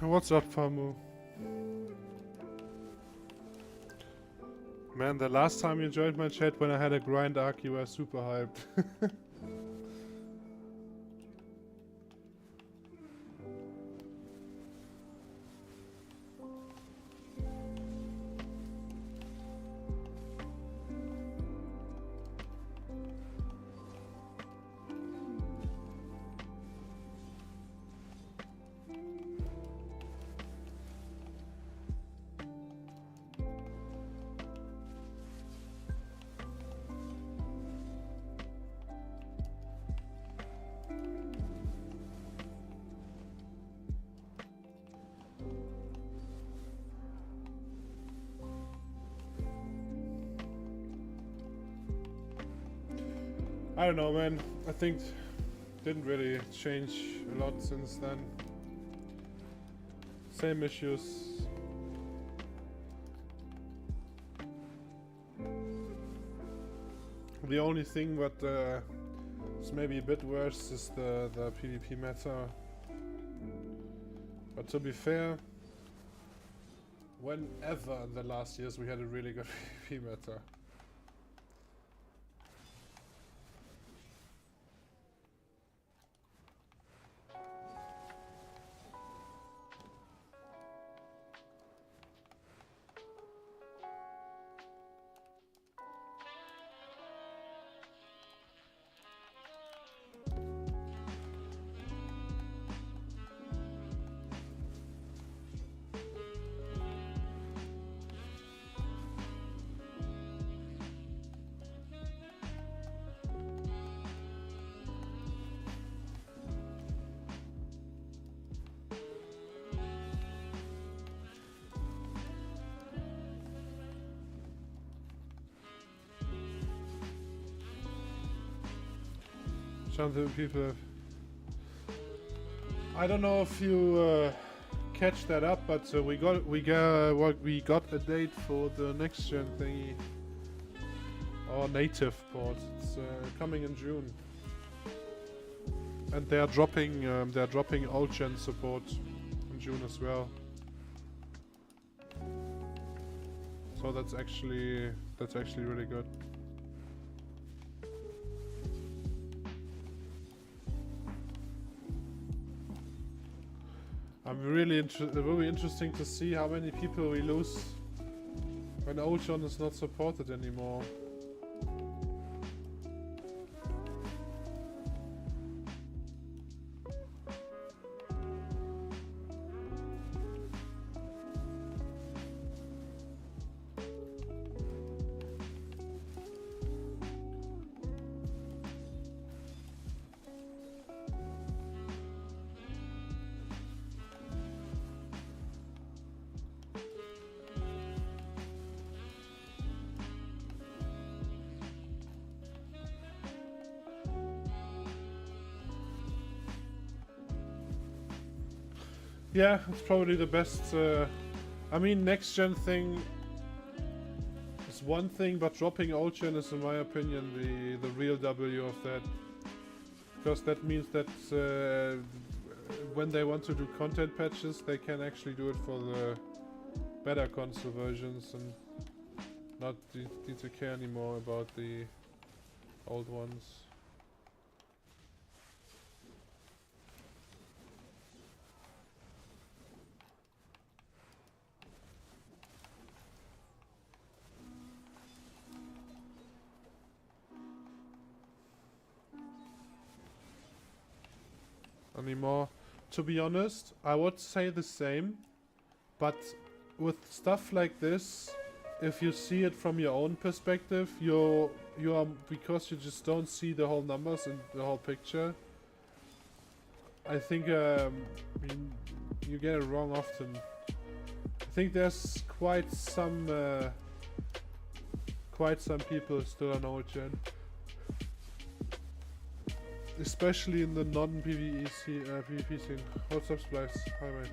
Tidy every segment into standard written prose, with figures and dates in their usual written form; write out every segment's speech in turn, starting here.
What's up, Famu? Man, the last time you joined my chat when I had a grind arc, you were super hyped. I don't know, man. I think didn't really change a lot since then. Same issues. The only thing that is maybe a bit worse is the PvP meta. But to be fair, whenever in the last years we had a really good PvP meta. Something people have. I don't know if you catch that up, but we got a date for the next gen thingy, our native port. It's coming in June, and they are dropping old gen support in June as well. So that's actually really good. It will be interesting to see how many people we lose when Ocean is not supported anymore. Yeah, it's probably the best. I mean, next gen thing is one thing, but dropping old gen is, in my opinion, the real W of that. Because that means that when they want to do content patches, they can actually do it for the better console versions and not need to care anymore about the old ones. Anymore. To be honest, I would say the same, but with stuff like this, if you see it from your own perspective, you are, because you just don't see the whole numbers and the whole picture. I think you get it wrong often. I think there's quite some people still on old gen. Especially in the non-PvE PvP scene. What's up, Splice? Hi, mate.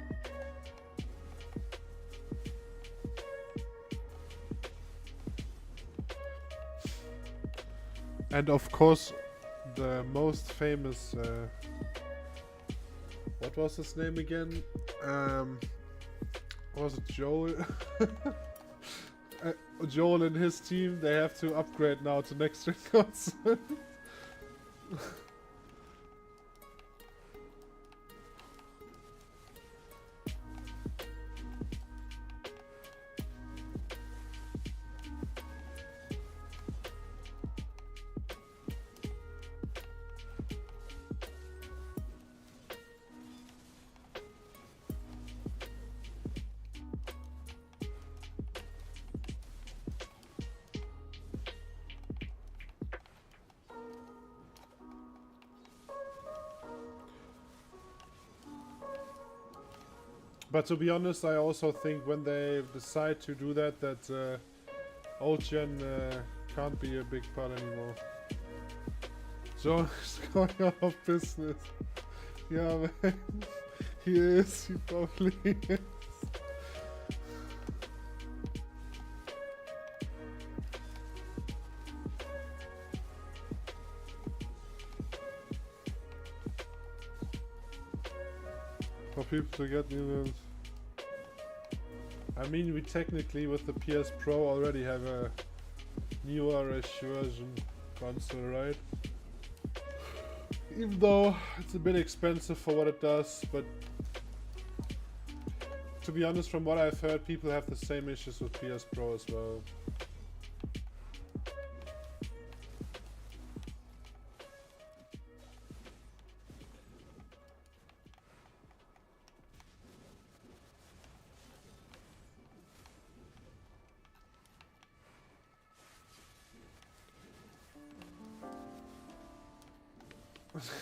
And of course, the most famous... what was his name again? Was it Joel? Joel and his team, they have to upgrade now to next gen console. But to be honest, I also think when they decide to do that, that old gen can't be a big part anymore. John is going out of business. Yeah, man. He is. He probably is. For people to get new ones. I mean, we technically with the PS Pro already have a newer-ish version console, right? Even though it's a bit expensive for what it does, but to be honest, from what I've heard, people have the same issues with PS Pro as well.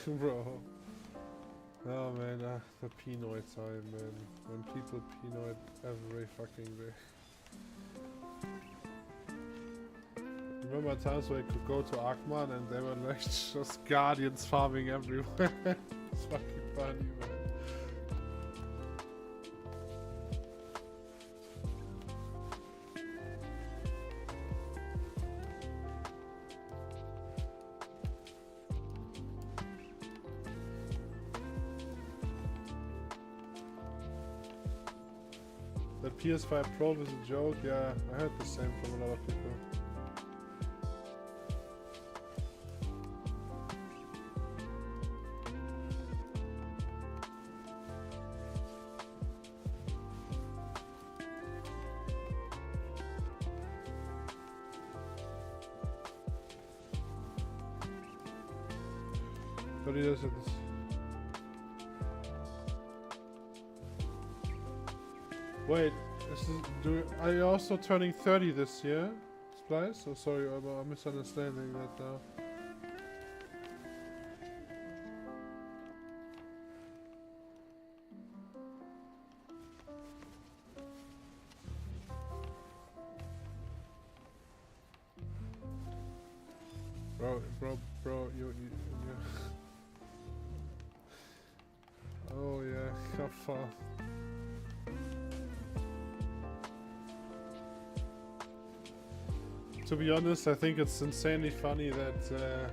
Bro. Oh man, the Pinoy time, man. When people Pinoy every fucking day. Remember times where I could go to Akman and they were like just guardians farming everywhere. It's fucking funny, man. The PS5 Pro was a joke, yeah, I heard the same from a lot of people. But he does it. Wait, are you also turning 30 this year, Splice? Oh, sorry, I'm misunderstanding that now. Bro, you. Oh yeah, how far? To be honest, I think it's insanely funny that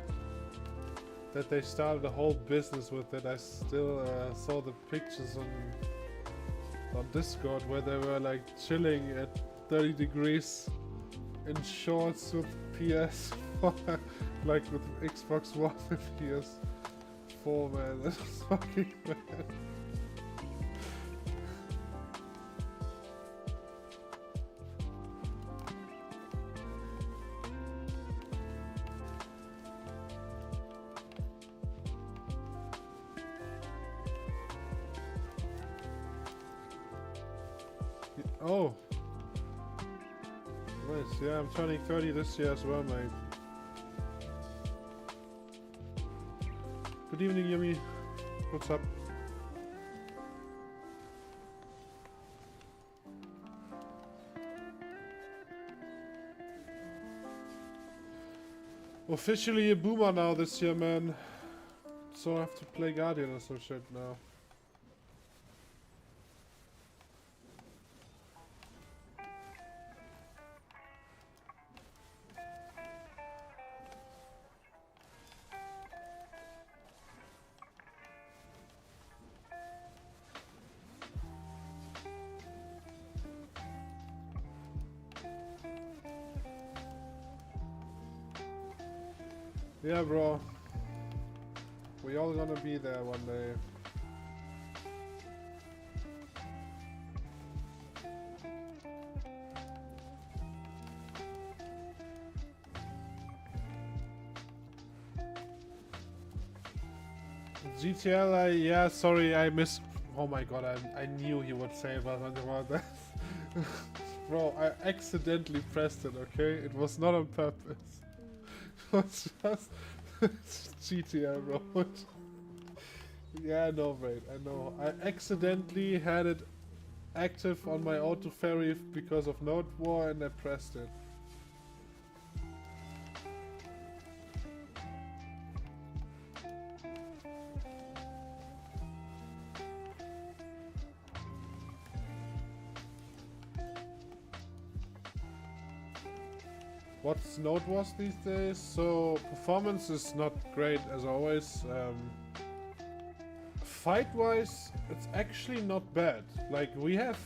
that they started a whole business with it. I still saw the pictures on Discord where they were like chilling at 30 degrees in shorts with PS4, like with Xbox One and PS4, man. That was fucking mad. Oh, nice. Yeah, I'm turning 30 this year as well, mate. Good evening, Yumi. What's up? Officially a boomer now this year, man. So I have to play Guardian or some shit now. Yeah, bro. We all gonna be there one day. GTL, yeah, sorry, I missed. Oh my god, I knew he would say something about that. Bro, I accidentally pressed it, okay? It was not on purpose. It was just GTL, bro. Yeah, I know, mate, I know. I accidentally had it active on my auto ferry because of Node War and I pressed it. What's Node Wars these days? So performance is not great as always. Fight-wise, it's actually not bad. Like we have,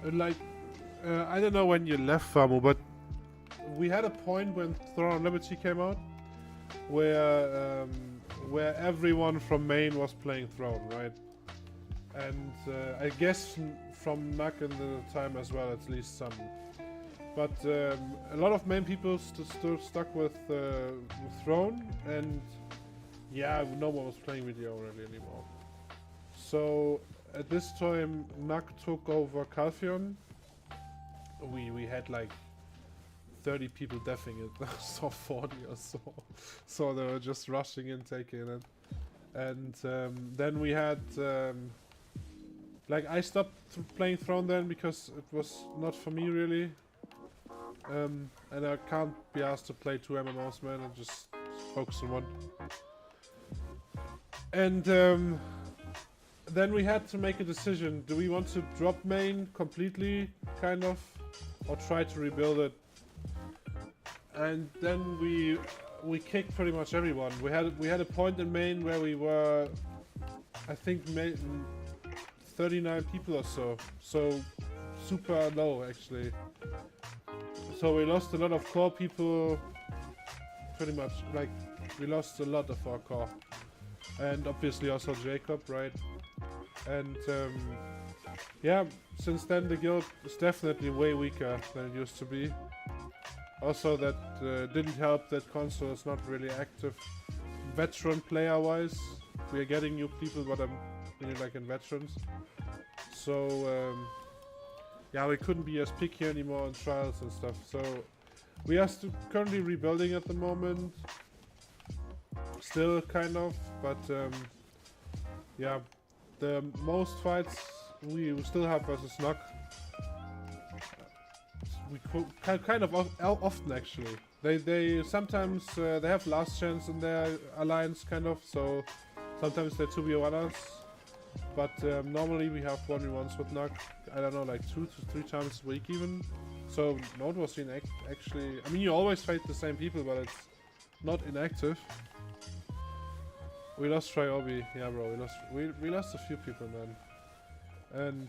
I don't know when you left Famu, but we had a point when Throne of Liberty came out, where everyone from main was playing Throne, right? And I guess from Nuck in the time as well, at least some. But a lot of main people still stuck with Throne, and yeah, no one was playing BDO really anymore. So at this time, Nuck took over Calpheon. We had like 30 people defing it, so 40 or so. So they were just rushing in, taking it. And then we had like I stopped playing Throne then because it was not for me really. And I can't be asked to play 2 MMOs, man. I just focus on one. And then we had to make a decision. Do we want to drop main completely, kind of, or try to rebuild it? And then we kicked pretty much everyone. We had a point in main where we were, I think, 39 people or so. So super low actually. So we lost a lot of core people, pretty much, like, we lost a lot of our core. And obviously also Jacob, right? And yeah, since then the guild is definitely way weaker than it used to be. Also that didn't help that console is not really active veteran player wise. We are getting new people, but I'm really like in veterans. So yeah, we couldn't be as picky anymore in trials and stuff. So we are currently rebuilding at the moment. Still kind of, but yeah, the most fights we still have versus Nuck. We kind of often actually. They sometimes they have last chance in their alliance kind of. So sometimes they're 2v1 us. But normally we have 1v1s with Nuck, I don't know, like 2 to 3 times a week even. So Node was actually, I mean you always fight the same people, but it's not inactive. We lost Triobi, yeah bro, we lost a few people, man. And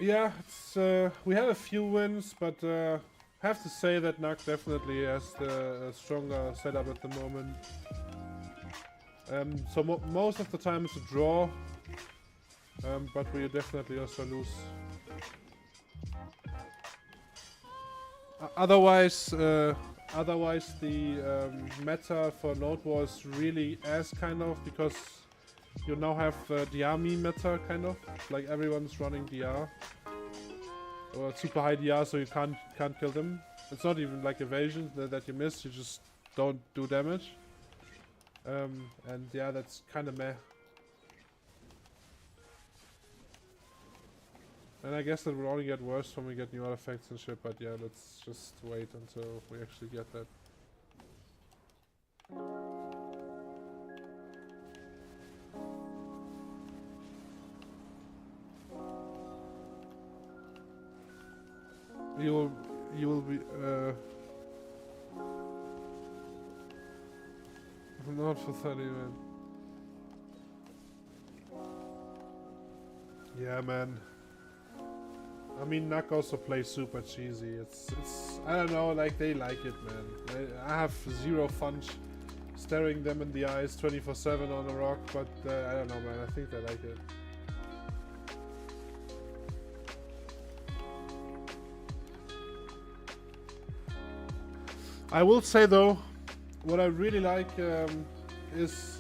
yeah, it's we had a few wins, but have to say that Nuck definitely has the stronger setup at the moment. So most of the time it's a draw, but we definitely also lose. Otherwise the meta for Node War is really ass kind of, because you now have DR meme meta kind of, like everyone's running DR or super high DR, so you can't kill them. It's not even like evasion that you miss, you just don't do damage. And yeah, that's kind of meh. And I guess that will only get worse when we get new artifacts and shit, but yeah, let's just wait until we actually get that. You will be not for 30, man. Yeah, man. I mean, Nuck also plays super cheesy. It's I don't know, like they like it, man. I have zero fun staring them in the eyes 24/7 on a rock, but I don't know, man. I think they like it. I will say though, what I really like is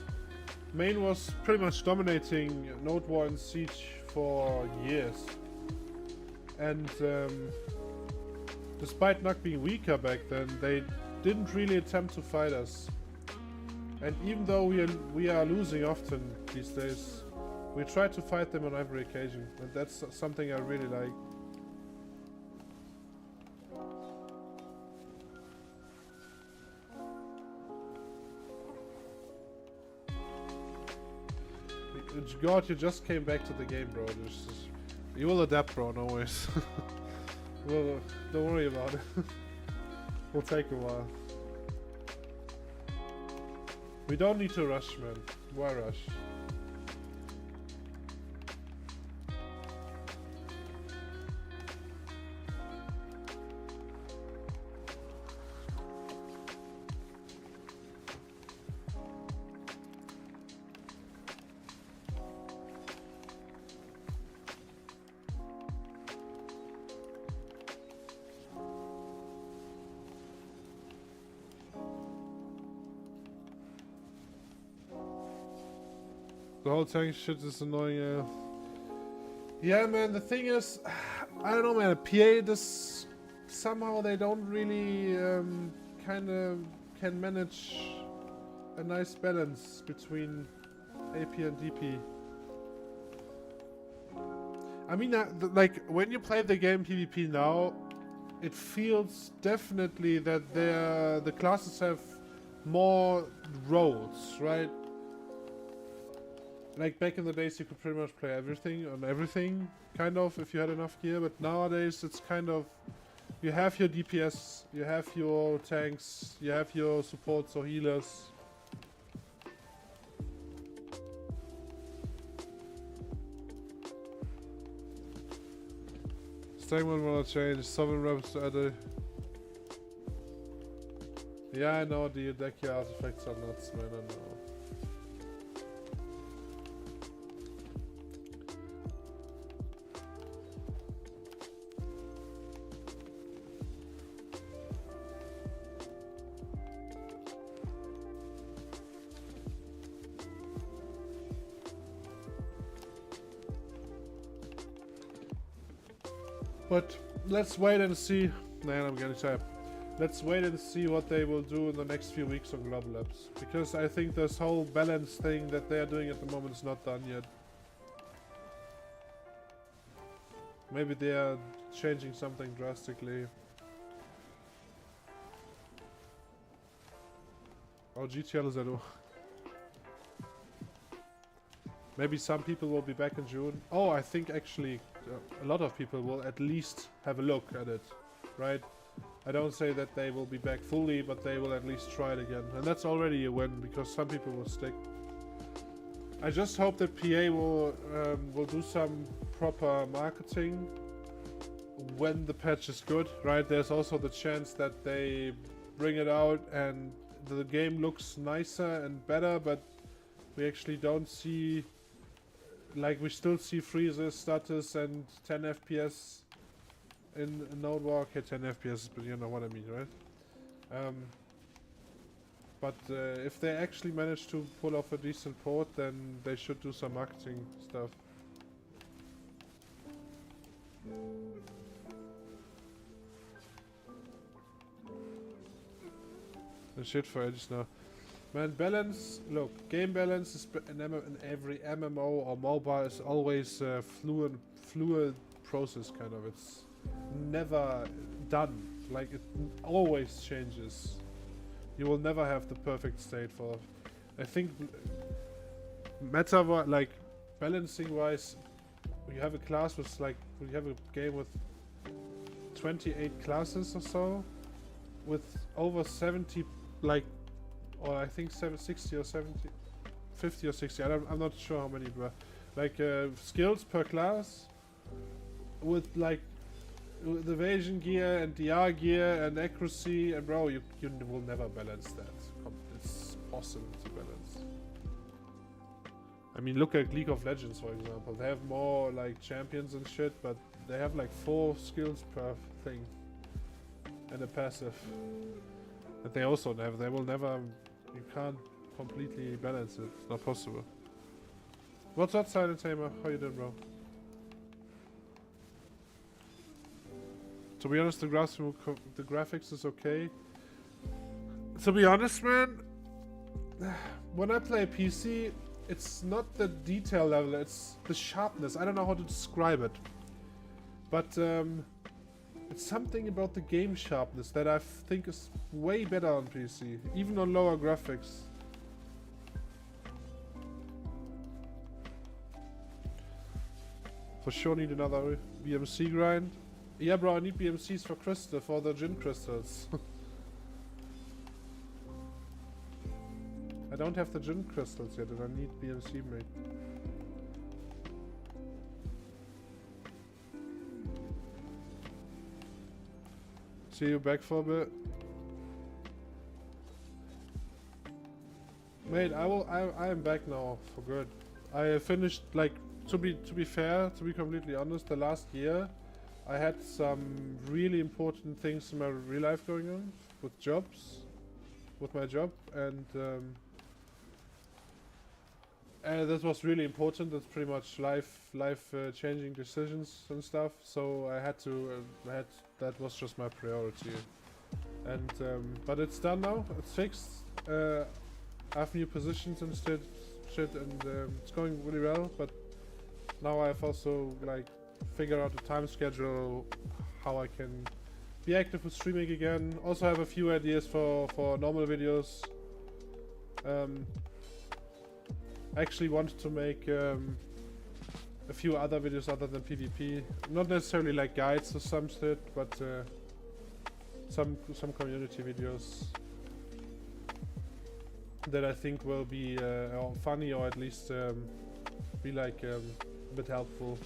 Main was pretty much dominating Node War and Siege for years. And despite not being weaker back then, they didn't really attempt to fight us. And even though we are losing often these days, we try to fight them on every occasion, and that's something I really like. God, you just came back to the game, bro. You will adapt, bro, no worries. Well, don't worry about it. Will take a while. We don't need to rush, man. Why rush? The whole tank shit is annoying. Yeah, man, the thing is, I don't know, man, PA, this, somehow they don't really kind of can manage a nice balance between AP and DP. I mean, like, when you play the game PvP now, it feels definitely that the classes have more roles, right? Like back in the days you could pretty much play everything on everything, kind of, if you had enough gear, but nowadays it's kind of, you have your DPS, you have your tanks, you have your supports or healers. Stagman wanna change, summon reps to add. Yeah, I know, the deck your artifacts are nuts, man, I know. But let's wait and see. Man, I'm getting tired. Let's wait and see what they will do in the next few weeks on Global Labs. Because I think this whole balance thing that they are doing at the moment is not done yet. Maybe they are changing something drastically. Oh, GTL is that? Maybe some people will be back in June. Oh, I think actually a lot of people will at least have a look at it, right? I don't say that they will be back fully, but they will at least try it again. And that's already a win, because some people will stick. I just hope that PA will do some proper marketing when the patch is good, right? There's also the chance that they bring it out and the game looks nicer and better, but we actually don't see, like, we still see freezes, status, and 10 FPS in Node War. Okay, 10 FPS, but you know what I mean, right? But if they actually manage to pull off a decent port, then they should do some marketing stuff. And shit for edges now. Man, balance, look, game balance is in every MMO or mobile is always a fluid process, kind of. It's never done. Like, it always changes. You will never have the perfect state for, I think, like, balancing wise, you have a class with, like, you have a game with 28 classes or so, with over 70, like, or I think 60 or 70, 50 or 60, I'm not sure how many, but like skills per class, with like with evasion gear and DR gear and accuracy, and bro, you will never balance that. It's possible to balance. I mean, look at League of Legends, for example. They have more like champions and shit, but they have like 4 skills per thing and a passive. That they also have. They will never. You can't completely balance it. It's not possible. What's up, Silent Tamer? How you doing, bro? To be honest, the graphics is okay. To be honest, man, when I play PC, it's not the detail level, it's the sharpness. I don't know how to describe it. But it's something about the game sharpness that I think is way better on PC, even on lower graphics. For sure need another BMC grind. Yeah, bro, I need BMCs for crystal, for the gin crystals. I don't have the gin crystals yet, and I need BMC, mate. See you back for a bit. Mate, I am back now for good. I finished, like, to be fair, to be completely honest, the last year I had some really important things in my real life going on with my job, and that was really important. That's pretty much life changing decisions and stuff. So I had to, that was just my priority. And but it's done now. It's fixed. I have new positions and shit, and it's going really well. But now I've also like figured out a time schedule, how I can be active with streaming again. Also have a few ideas for normal videos. I actually wanted to make a few other videos other than PvP. Not necessarily like guides or some shit, but some community videos that I think will be funny, or at least be like a bit helpful.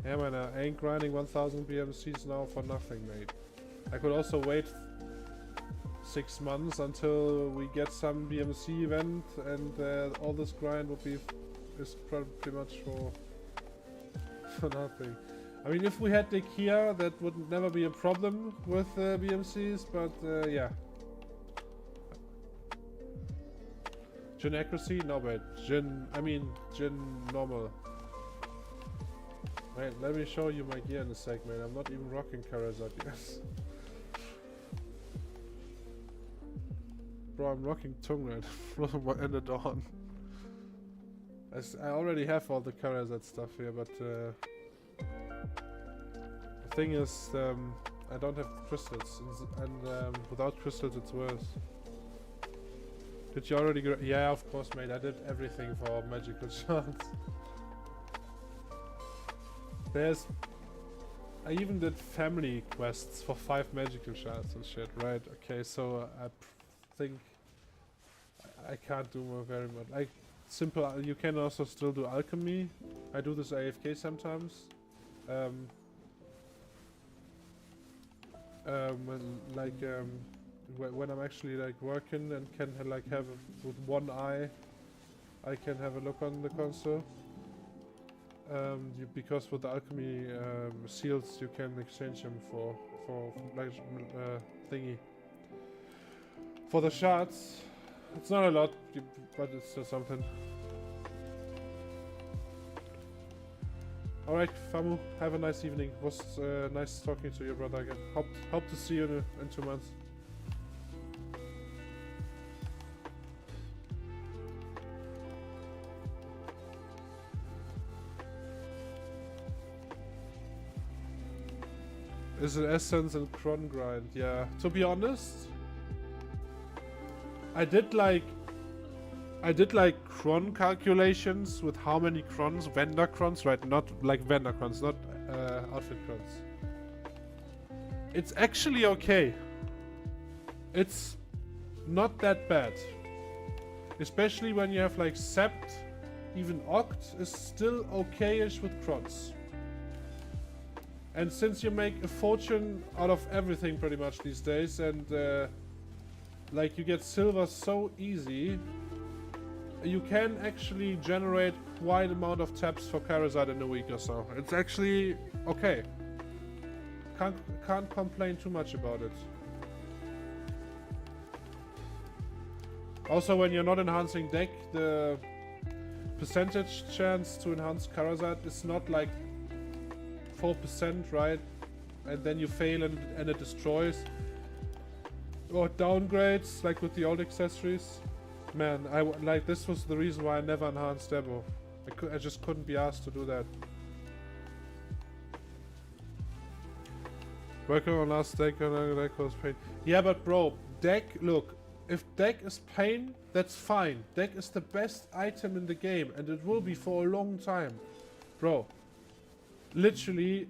Yeah, man, I ain't grinding 1000 BMCs now for nothing, mate. I could also wait 6 months until we get some BMC event, and all this grind would be pretty much for nothing. I mean, if we had the Kia, that would never be a problem with BMCs, but yeah. Gin accuracy? No, but Gin normal. Wait, let me show you my gear in a sec, man. I'm not even rocking Charizard yet. Bro, I'm rocking Tongue Red in the dawn. I already have all the Charizard stuff here, but the thing is, I don't have crystals, and without crystals it's worse. Did you already go? Yeah, of course, mate. I did everything for magical shards. I even did family quests for 5 magical shards and shit, right? Okay, so I think I can't do very much. Like, simple, you can also still do alchemy. I do this AFK sometimes. When I'm actually like working and can like have with one eye, I can have a look on the console. Because with the alchemy seals you can exchange them for like thingy. For the shards, it's not a lot, but it's still something. Alright, Famu, have a nice evening. It was nice talking to you, brother, again. Hope to see you in 2 months. Is it Essence and Cron grind? Yeah. To be honest, I did like Cron calculations with how many Crons, vendor Crons, right? Not like vendor Crons, not outfit Crons. It's actually okay. It's not that bad. Especially when you have like Sept, even Oct is still okay-ish with Crots. And since you make a fortune out of everything pretty much these days, and like you get silver so easy, you can actually generate quite an amount of taps for Charizard in a week or so. It's actually okay. Can't complain too much about it. Also, when you're not enhancing deck, the percentage chance to enhance Charizard is not like 4%, right? And then you fail and it destroys. Or downgrades, like with the old accessories. Man, like this was the reason why I never enhanced Debo. I just couldn't be asked to do that. Working on last deck on deck was pain. Yeah, but bro, deck, look, if deck is pain, that's fine. Deck is the best item in the game, and it will be for a long time. Bro, literally,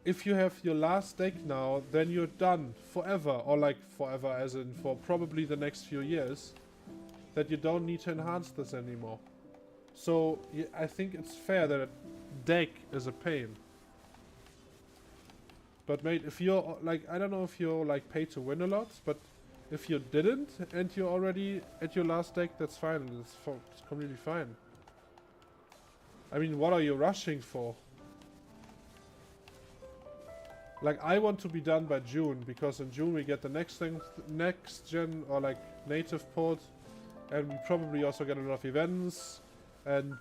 if you have your last deck now, then you're done forever, or like forever as in for probably the next few years, that you don't need to enhance this anymore. So yeah, I think it's fair that a deck is a pain. But mate, if you're like, I don't know if you're like paid to win a lot, but if you didn't and you're already at your last deck, that's fine. It's completely fine. I mean, what are you rushing for? Like, I want to be done by June, because in June we get the next thing, next gen or like native port, and we probably also get a lot of events, and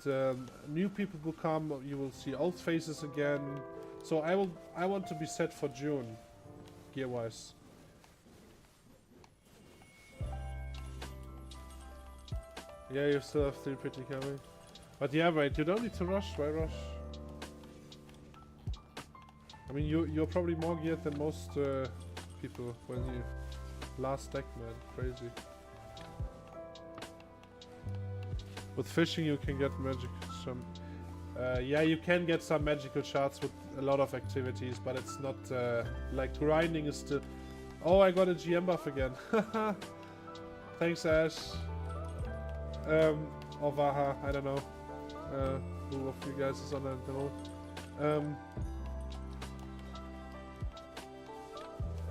new people will come. You will see old faces again. So I want to be set for June, gear wise. Yeah, you still have 3 pretty coming. But yeah, wait, you don't need to rush. Why rush? I mean, you're probably more geared than most people when you last deck, man. Crazy. With fishing, you can get magic some. Yeah, you can get some magical shards with a lot of activities, but it's not like grinding is still. Oh, I got a GM buff again. Thanks, Ash. Or Vaha, I don't know. Who of you guys is on that demo?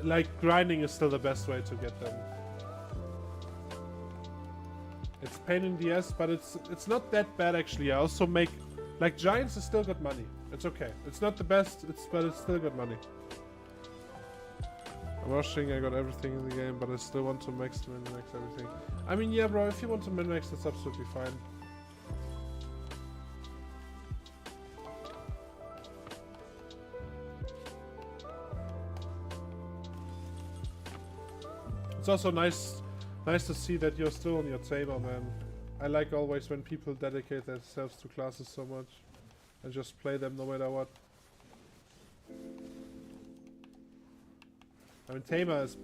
Like, grinding is still the best way to get them. It's pain in the ass, but it's not that bad actually. I also make, like, Giants is still good money. It's okay. It's not the best, but it's still good money. I'm rushing, I got everything in the game, but I still want to min-max everything. I mean, yeah, bro, if you want to min-max, that's absolutely fine. It's also nice to see that you're still on your tamer, man. I like always when people dedicate themselves to classes so much and just play them no matter what. I mean, tamer is...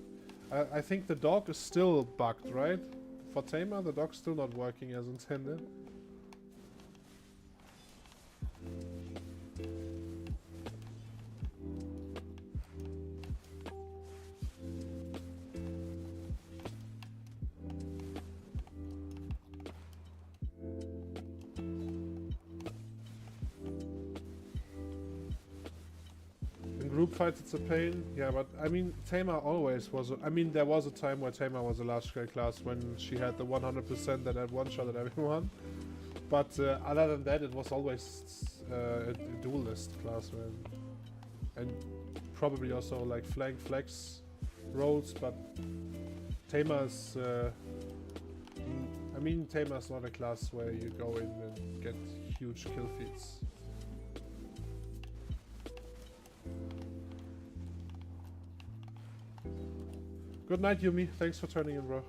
I think the dog is still bugged, right? For tamer, the dog's still not working as intended. Group fights, it's a pain. Yeah, but I mean, Tamer always was. I mean, there was a time where Tamer was a large scale class when she had the 100% that had one shot at everyone. But other than that, it was always a duelist class, man. And probably also like flank flex roles, but Tamer's. I mean, Tamer's not a class where you go in and get huge kill feeds. Good night, Yumi. Thanks for turning in, bro.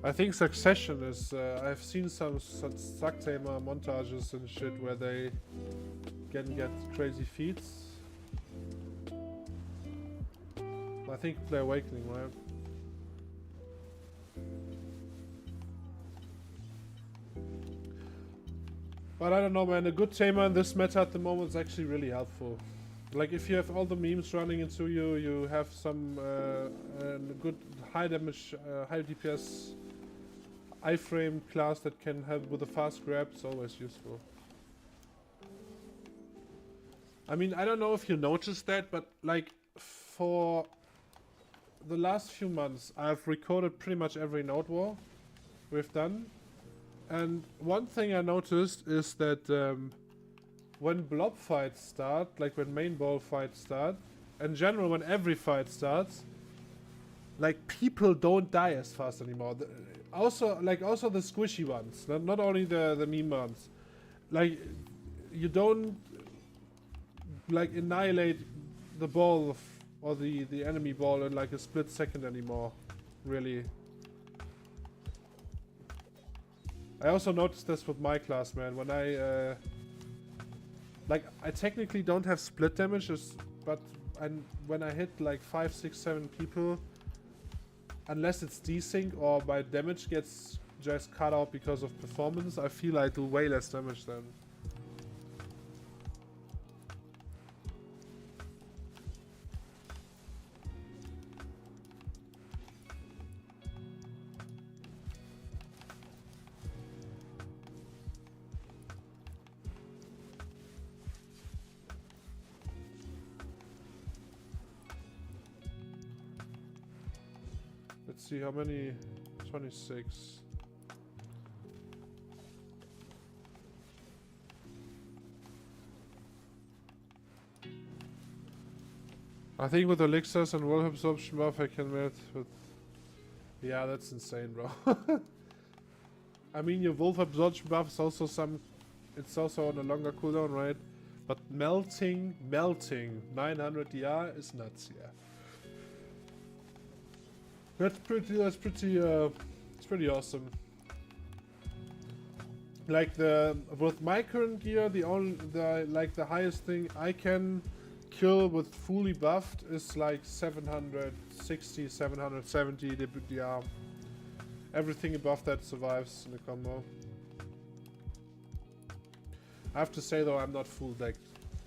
I think Succession is. I've seen some Sucktamer montages and shit where they can get crazy feats. I think play Awakening, right? But I don't know, man. A good tamer in this meta at the moment is actually really helpful. Like if you have all the memes running into you, you have some good high damage, high DPS iframe class that can help with a fast grab. It's always useful. I mean, I don't know if you noticed that, but like for the last few months, I've recorded pretty much every node war we've done. And one thing I noticed is that when blob fights start, like when main ball fights start, in general when every fight starts, like people don't die as fast anymore. Also the squishy ones, not only the meme ones. Like you don't like annihilate the ball or the enemy ball in like a split second anymore, really. I also noticed this with my class, man. When I I technically don't have split damage, but when I hit like 5, 6, 7 people, unless it's desync or my damage gets just cut out because of performance, I feel I do way less damage then. Let's see how many. 26. I think with elixirs and wolf absorption buff I can melt with. Yeah, that's insane, bro. I mean, your wolf absorption buff is also it's also on a longer cooldown, right? But melting 900 DR is nuts, yeah. It's pretty awesome. Like with my current gear, the highest thing I can kill with fully buffed is like 760, 770 DR. Everything above that survives in the combo. I have to say though, I'm not full decked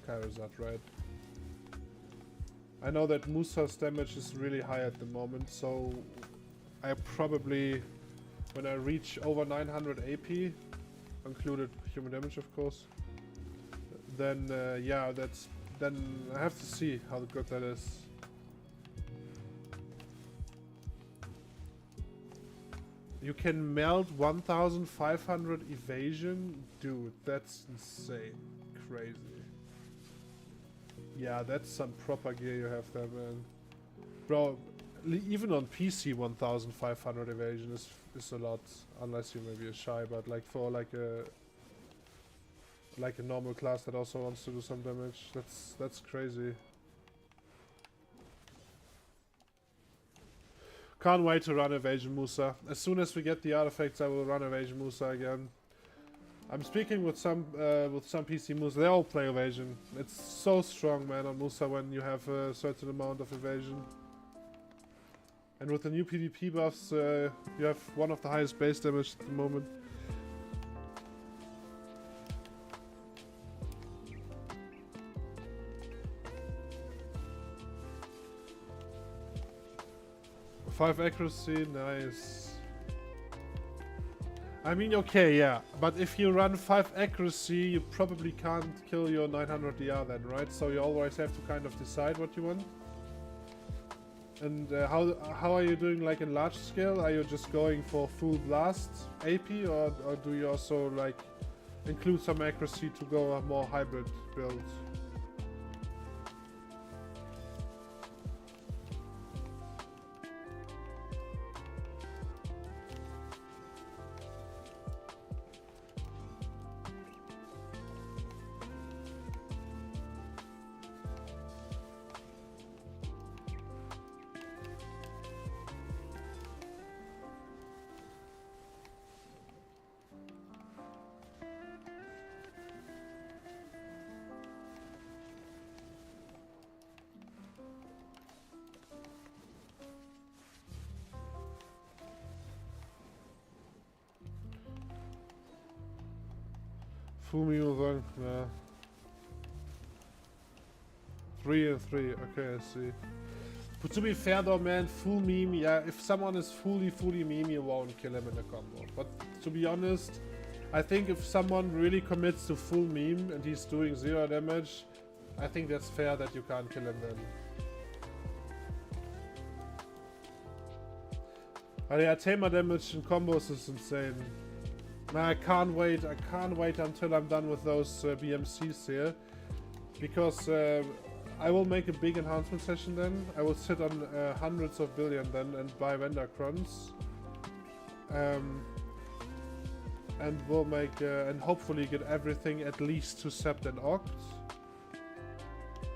Kairazat, right? I know that Musa's damage is really high at the moment, so I probably, when I reach over 900 AP, included human damage of course, then yeah, then I have to see how good that is. You can melt 1500 evasion? Dude, that's insane. Crazy. Yeah, that's some proper gear you have there, man. Bro, even on PC 1500 evasion is a lot, unless you maybe are shy, but like for like a normal class that also wants to do some damage, that's crazy. Can't wait to run Evasion Musa. As soon as we get the artifacts, I will run Evasion Musa again. I'm speaking with some PC Musa. They all play Evasion. It's so strong, man, on Musa when you have a certain amount of evasion. And with the new PvP buffs, you have one of the highest base damage at the moment. Five accuracy, nice. I mean, okay, yeah, but if you run 5 accuracy, you probably can't kill your 900 DR then, right? So you always have to kind of decide what you want. And how are you doing, like in large scale? Are you just going for full blast AP, or do you also like include some accuracy to go a more hybrid build? Full meme wrong. Nah. 3 and 3. Okay, I see. But to be fair though, man, full meme, yeah, if someone is fully meme, you won't kill him in a combo. But to be honest, I think if someone really commits to full meme and he's doing 0 damage, I think that's fair that you can't kill him then. But yeah, tamer damage in combos is insane. Man, I can't wait until I'm done with those BMCs here. Because I will make a big enhancement session then. I will sit on hundreds of billion then and buy vendor crons. And we'll make and hopefully get everything at least to Sept and Oct.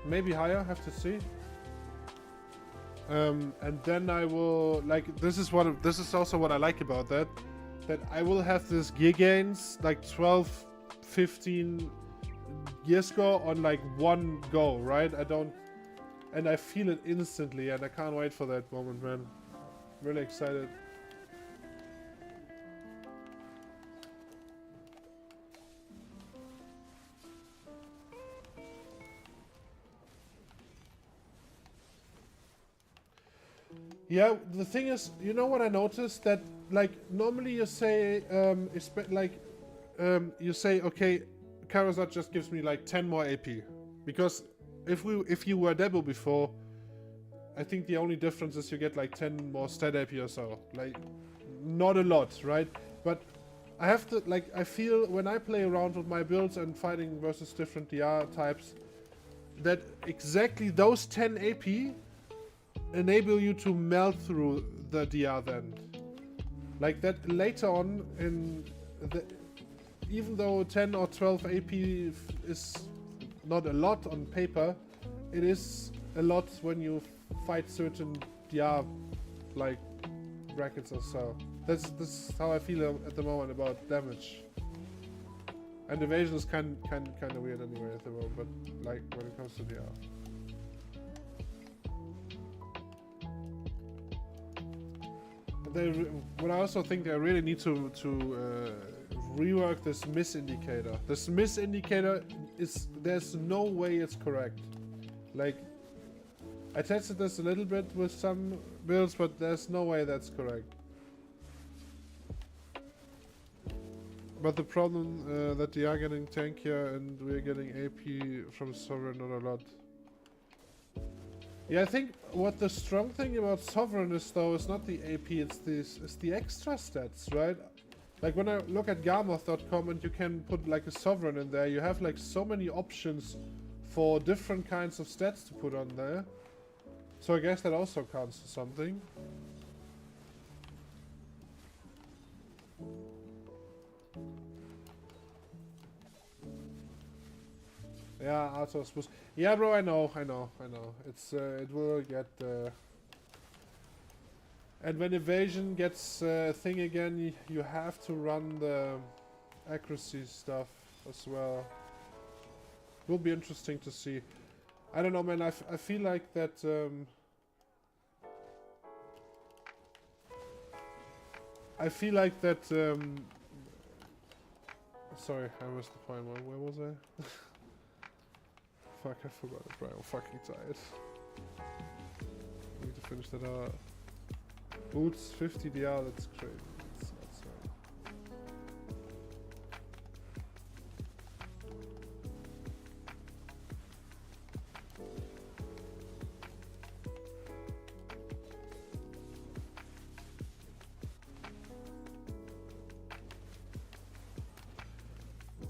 Maybe higher, have to see. And then I will this is also what I like about that I will have this gear gains like 12, 15 gear score on like one go, right? And I feel it instantly, and I can't wait for that moment, man. Really excited. Yeah, the thing is, you know what I noticed? That, like, normally you say, you say, okay, Karazat just gives me like 10 more AP. Because if you were Debo before, I think the only difference is you get like 10 more stat AP or so. Like, not a lot, right? But I have to, like, I feel when I play around with my builds and fighting versus different DR types, that exactly those 10 AP enable you to melt through the DR then. Like that later on in the, even though 10 or 12 AP is not a lot on paper, it is a lot when you fight certain DR like brackets or so. This is how I feel at the moment about damage. And evasion is kind of weird anyway at the moment, but like when it comes to DR. What I also think they really need to rework this miss indicator. This miss indicator is, there's no way it's correct. Like, I tested this a little bit with some builds, but there's no way that's correct. But the problem that they are getting tankier and we're getting AP from Sovereign not a lot. Yeah, I think what the strong thing about Sovereign is though is not the AP, it's the extra stats, right? Like when I look at Garmoth.com and you can put like a Sovereign in there, you have like so many options for different kinds of stats to put on there. So I guess that also counts for something. Yeah, Arthur's boost. Yeah, bro, I know. It's it will get. And when evasion gets a thing again, you have to run the accuracy stuff as well. Will be interesting to see. I don't know, man. I feel like that. I feel like that. Sorry, I missed the point. Where was I? Fuck, I forgot it, bro. I'm fucking tired. I need to finish that out. Boots, 50 DR, that's crazy. That's nuts, man.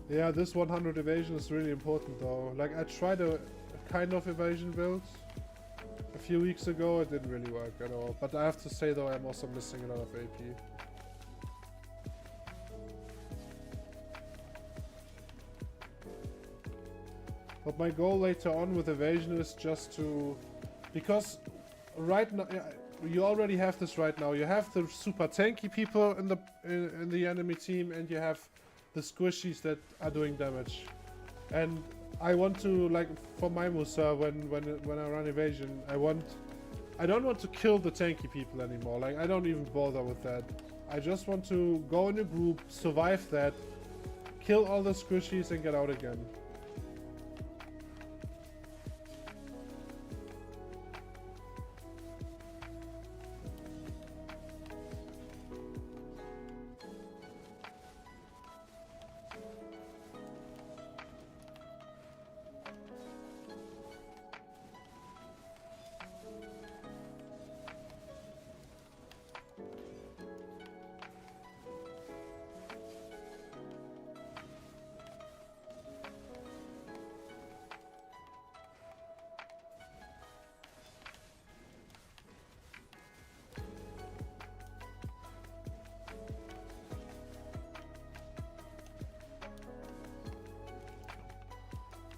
Yeah, this 100 evasion is really important though. Like, I tried a kind of evasion build a few weeks ago, it didn't really work at all. But I have to say though, I'm also missing a lot of AP. But my goal later on with evasion is just to... Because right now, you already have this right now. You have the super tanky people in the enemy team, and you have the squishies that are doing damage. And I want to, like, for my Musa, when I run evasion, I don't want to kill the tanky people anymore. Like, I don't even bother with that. I just want to go in a group, survive that, kill all the squishies and get out again.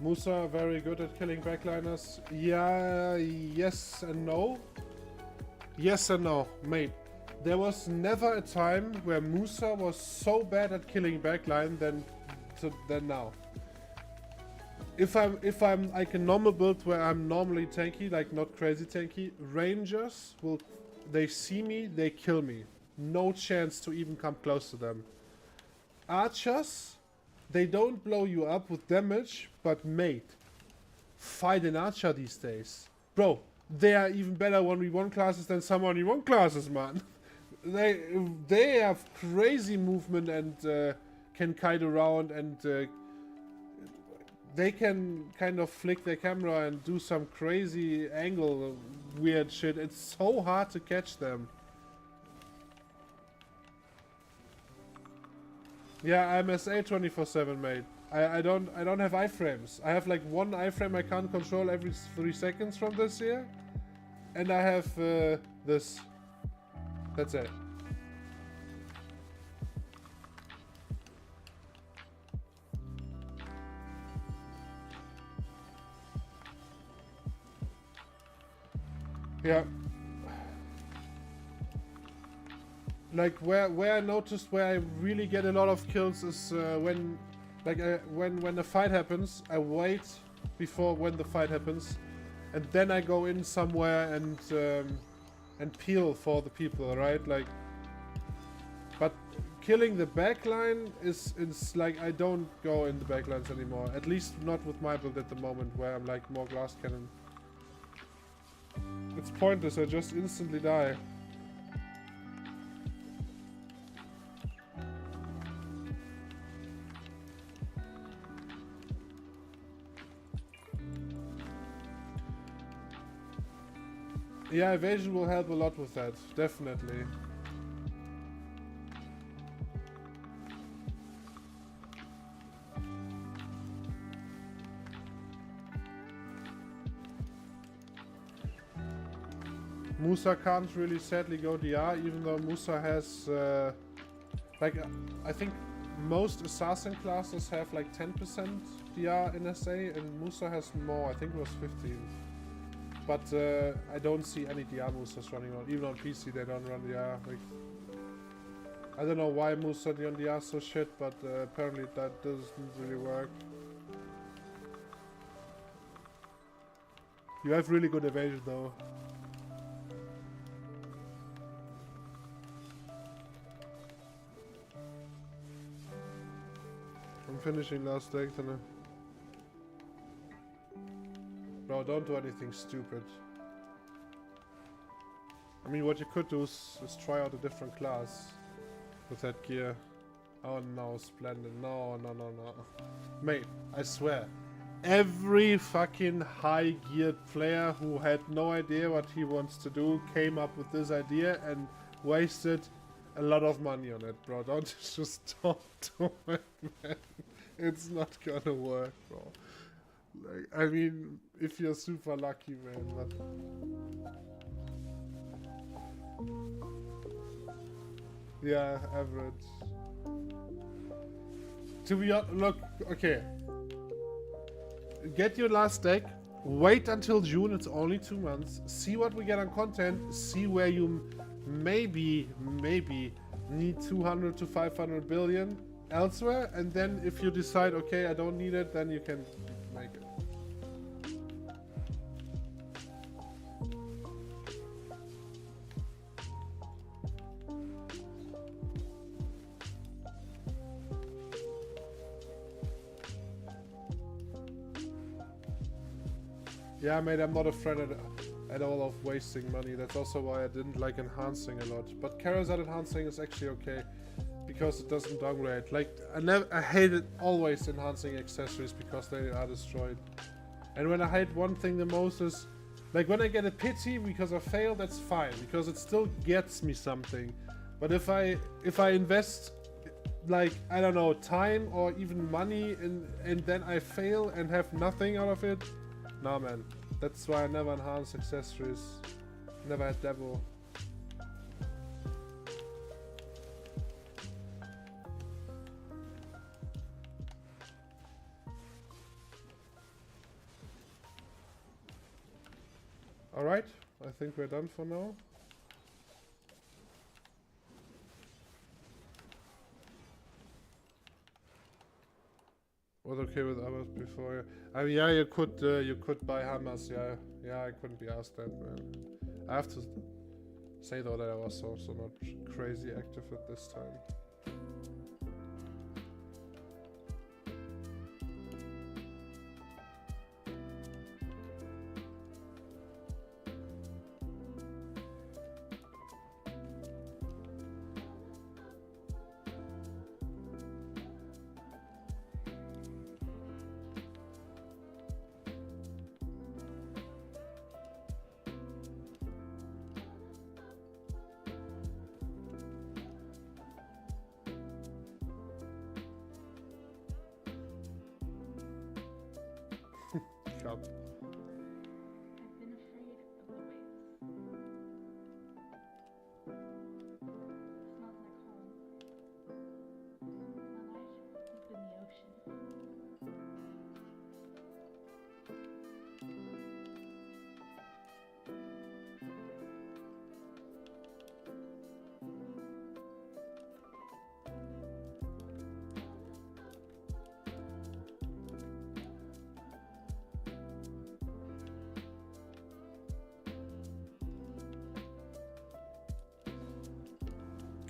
Musa very good at killing backliners. Yeah, yes and no. Yes and no, mate. There was never a time where Musa was so bad at killing backline than now. If I'm like a normal build where I'm normally tanky, like not crazy tanky, Rangers they see me, they kill me. No chance to even come close to them. Archers, they don't blow you up with damage, but mate, fight an archer these days. Bro, they are even better 1v1 classes than some 1v1 classes, man. They have crazy movement and can kite around and they can kind of flick their camera and do some crazy angle weird shit. It's so hard to catch them. Yeah, I'm SA 24/7, mate. I don't have iframes. I have like one iframe I can't control every 3 seconds from this here, and I have this. That's it. Yeah. Like where I noticed where I really get a lot of kills is when the fight happens. I wait before when the fight happens, and then I go in somewhere and peel for the people, right? Like, but killing the backline is like I don't go in the backlines anymore. At least not with my build at the moment, where I'm like more glass cannon. It's pointless. I just instantly die. Yeah, evasion will help a lot with that, definitely. Musa can't really sadly go DR, even though Musa has I think most assassin classes have like 10% DR in SA, and Musa has more. I think it was 15. But I don't see any DR Musas running on. Even on PC they don't run DR. Like, I don't know why Musa on DR so shit, but apparently that doesn't really work. You have really good evasion though. I'm finishing last deck then. Bro, don't do anything stupid. I mean, what you could do is try out a different class with that gear. Oh no, Splendid. No. Mate, I swear. Every fucking high geared player who had no idea what he wants to do came up with this idea and wasted a lot of money on it, bro. Don't just don't do it, man. It's not gonna work, bro. Like, I mean, if you're super lucky, man, but... Yeah, average. To be honest, look, okay. Get your last deck, wait until June, it's only 2 months, see what we get on content, see where you maybe need 200 to 500 billion elsewhere, and then if you decide, okay, I don't need it, then you can make it. Yeah, mate, I'm not a friend at all of wasting money. That's also why I didn't like enhancing a lot. But Carousel enhancing is actually okay because it doesn't downgrade. Like I hated always enhancing accessories because they are destroyed. And when I hate one thing the most is like when I get a pity because I fail, that's fine because it still gets me something. But if I invest like I don't know time or even money and then I fail and have nothing out of it, nah man. That's why I never enhance accessories. Never had devil. Alright, I think we're done for now. Was okay with others before. I mean, yeah, you could buy hammers. Yeah, I couldn't be asked that, man. I have to say though that I was also not crazy active at this time. Cup. I've been afraid of the waves. Smells like home. My life has been the ocean.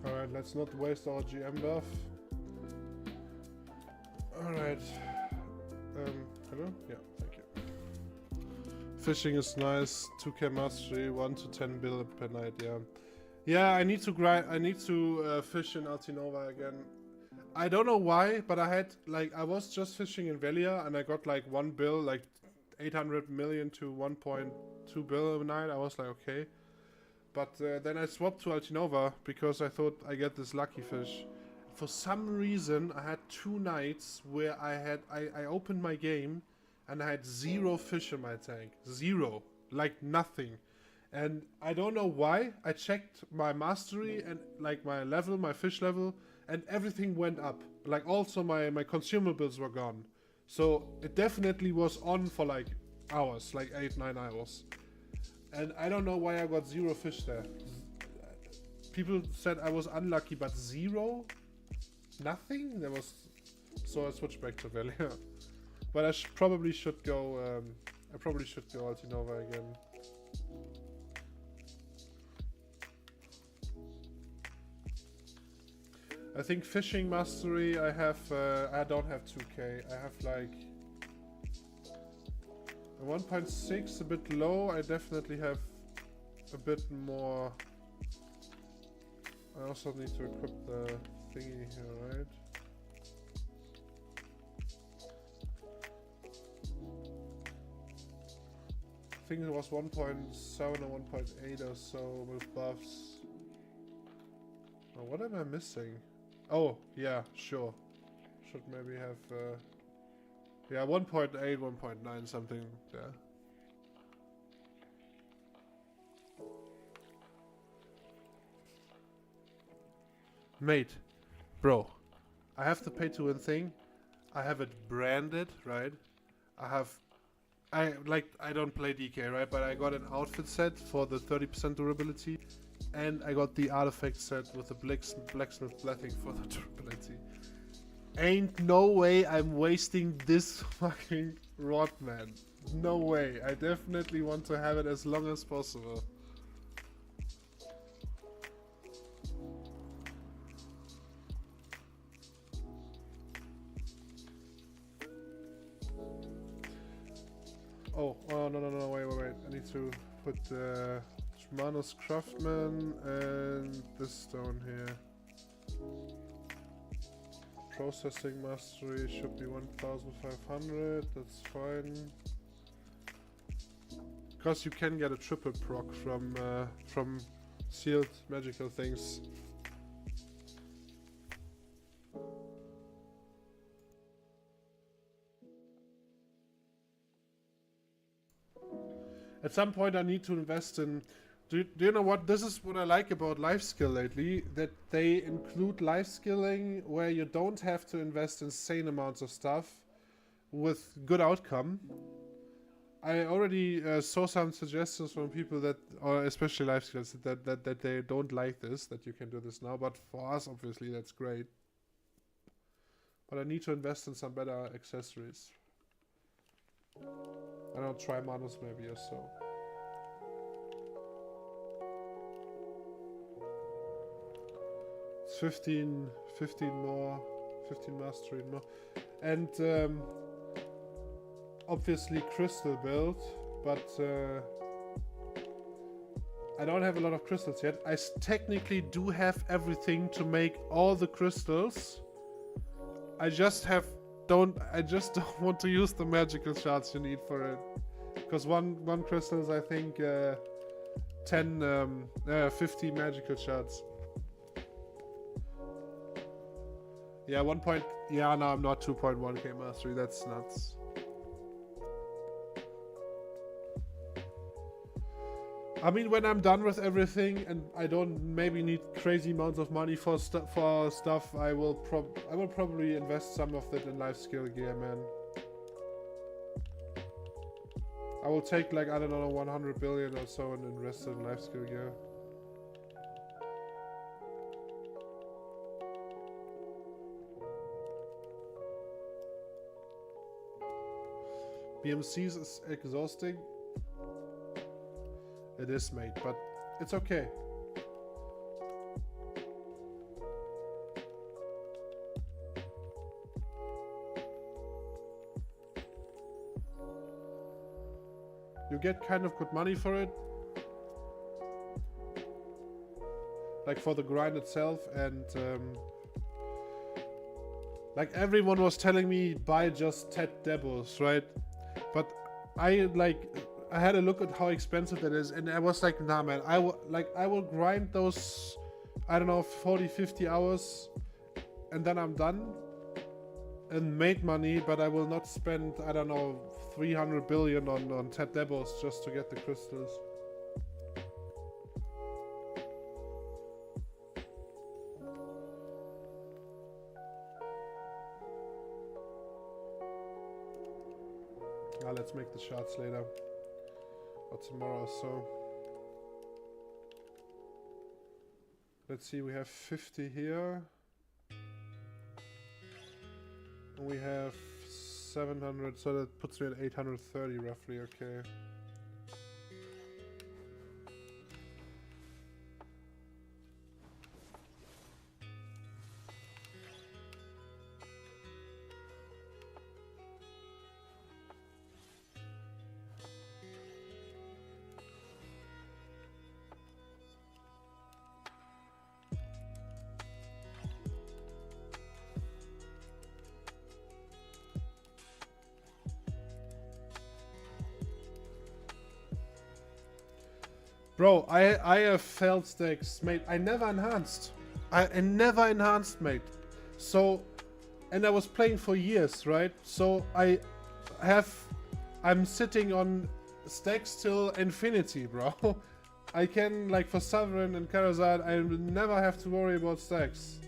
Alright, let's not waste our GM buff. Alright. Hello? Yeah, thank you. Fishing is nice. 2k mastery, 1 to 10 bill per night, yeah. Yeah, I need to grind. I need to fish in Altinova again. I don't know why, but I was just fishing in Velia and I got like 1 bill, like 800 million to 1.2 bill a night. I was like, okay. But then I swapped to Altinova because I thought I get this lucky fish. For some reason, I had 2 nights where I opened my game and I had 0 fish in my tank. 0. Like nothing. And I don't know why. I checked my mastery and like my level, my fish level, and everything went up. Like also my consumables were gone. So it definitely was on for like hours, like 8-9 hours. And I don't know why I got 0 fish there. People said I was unlucky, but 0? Nothing? There was... So I switched back to Velia. But I probably should go... I probably should go Altinova again. I think fishing mastery I have... I don't have 2k. I have like... 1.6, a bit low. I definitely have a bit more. I also need to equip the thingy here, right? I think it was 1.7 or 1.8 or so with buffs. Oh, what am I missing? Oh, yeah, sure. Should maybe have... yeah, 1.8, 1.9, something there. Mate, bro, I have the pay to win thing. I have it branded, right? I don't play DK, right? But I got an outfit set for the 30% durability, and I got the artifact set with the blacksmith blessing for the durability. Ain't no way I'm wasting this fucking rod, man. No way. I definitely want to have it as long as possible. Oh, oh no, wait. I need to put Manus Craftman and this stone here. Processing mastery should be 1500, that's fine. Because you can get a triple proc from sealed magical things. At some point I need to invest in... Do you know what? This is what I like about life skill lately. That they include life skilling where you don't have to invest insane amounts of stuff with good outcome. I already saw some suggestions from people that, or especially life skills, that they don't like this, that you can do this now. But for us, obviously, that's great. But I need to invest in some better accessories. I don't try Manus maybe or so. It's 15 more, 15 mastery more. And obviously crystal build, but I don't have a lot of crystals yet. I technically do have everything to make all the crystals. I just don't want to use the magical shards you need for it. Because one crystal is I think 50 magical shards. Yeah, yeah, no, I'm not 2.1k mastery, that's nuts. I mean, when I'm done with everything and I don't maybe need crazy amounts of money for stuff, I will probably invest some of it in life skill gear, man. I will take like, I don't know, 100 billion or so and invest in life skill gear. BMCs is exhausting. It is, mate, but it's okay. You get kind of good money for it. Like for the grind itself, and like everyone was telling me buy just 10 debos, right? But I had a look at how expensive that is, and I was like, nah, man, I will grind those, I don't know, 40-50 hours, and then I'm done and made money, but I will not spend, I don't know, 300 billion on Ted Debos just to get the crystals. Let's make the shards later. Or tomorrow or so. Let's see, we have 50 here. And we have 700, so that puts me at 830 roughly, okay. Bro, I have failed stacks, mate. I never enhanced. I never enhanced, mate. So, and I was playing for years, right? So I'm sitting on stacks till infinity, bro. I can, like, for Sovereign and Karazhan, I never have to worry about stacks.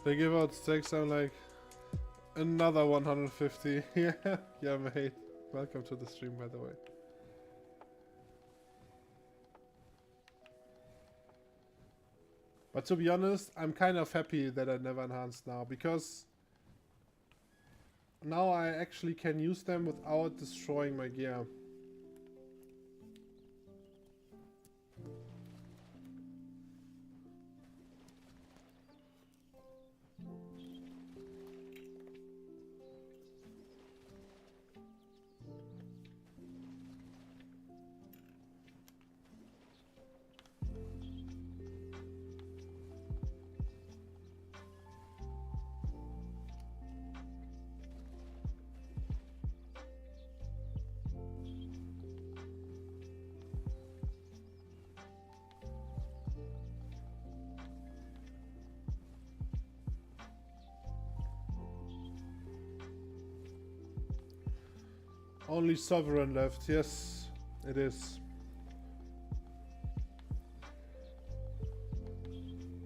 They give out stacks, I'm like, Another 150. Yeah, yeah, mate. Welcome to the stream, by the way. But to be honest, I'm kind of happy that I never enhanced now, because now I actually can use them without destroying my gear. Only Sovereign left, yes, it is.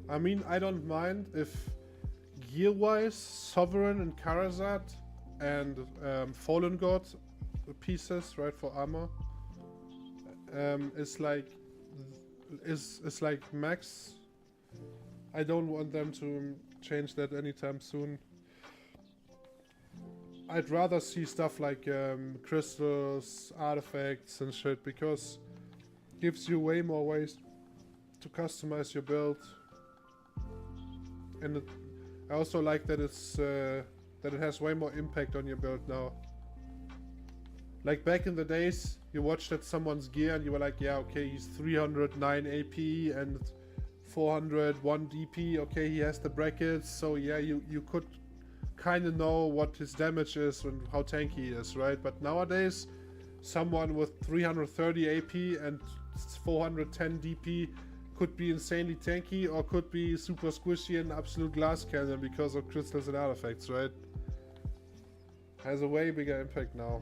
I mean, I don't mind if gear-wise, Sovereign and Karazad and Fallen God pieces, right, for armor, is like max. I don't want them to change that anytime soon. I'd rather see stuff like crystals, artifacts and shit, because it gives you way more ways to customize your build. And I also like that it's that it has way more impact on your build now. Like back in the days, you watched at someone's gear and you were like, yeah, okay, he's 309 AP and 401 DP. Okay, he has the brackets, so yeah, you could kind of know what his damage is and how tanky he is, right? But nowadays, someone with 330 AP and 410 DP could be insanely tanky or could be super squishy and absolute glass cannon because of crystals and artifacts, right? Has a way bigger impact now.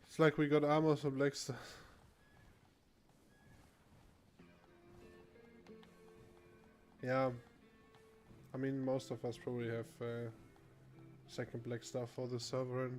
It's like we got armor from Blackstar. Yeah. I mean, most of us probably have second Blackstar for the Sovereign.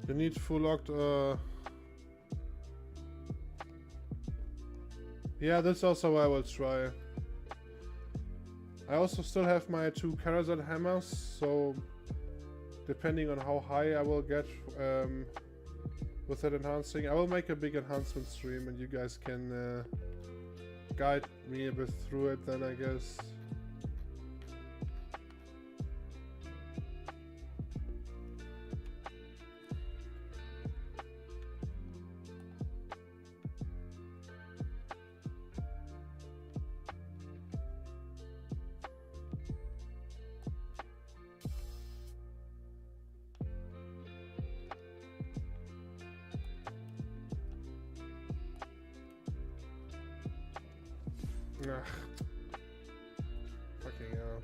You need full locked, yeah, that's also what I will try. I also still have my 2 Karazhan hammers, so depending on how high I will get with that enhancing, I will make a big enhancement stream and you guys can guide me a bit through it then, I guess. Ugh. Fucking hell.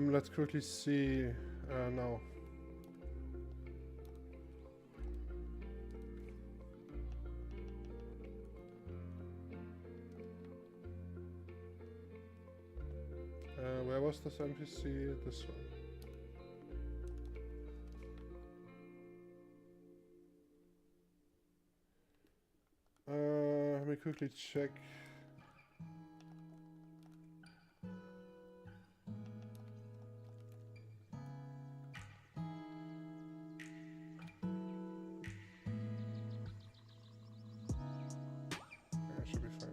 Let's quickly see. No. Where was was this NPC? This one. Let me quickly check. Yeah, should be fine.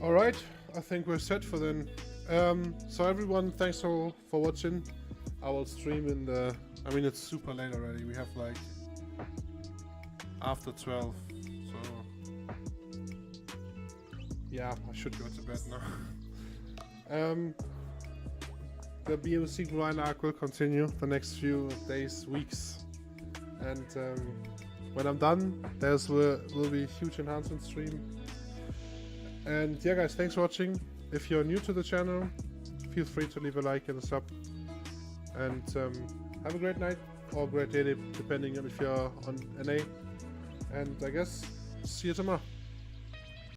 Alright, I think we're set for then. So everyone, thanks for watching. I will stream in the... I mean, it's super late already. We have like... after 12. So... yeah, I should go to bed now. The BMC Grind Arc will continue the next few days, weeks. And when I'm done, will be a huge enhancement stream. And yeah guys, thanks for watching. If you're new to the channel, feel free to leave a like and a sub. And have a great night or great day, depending on if you're on NA. And I guess, see you tomorrow.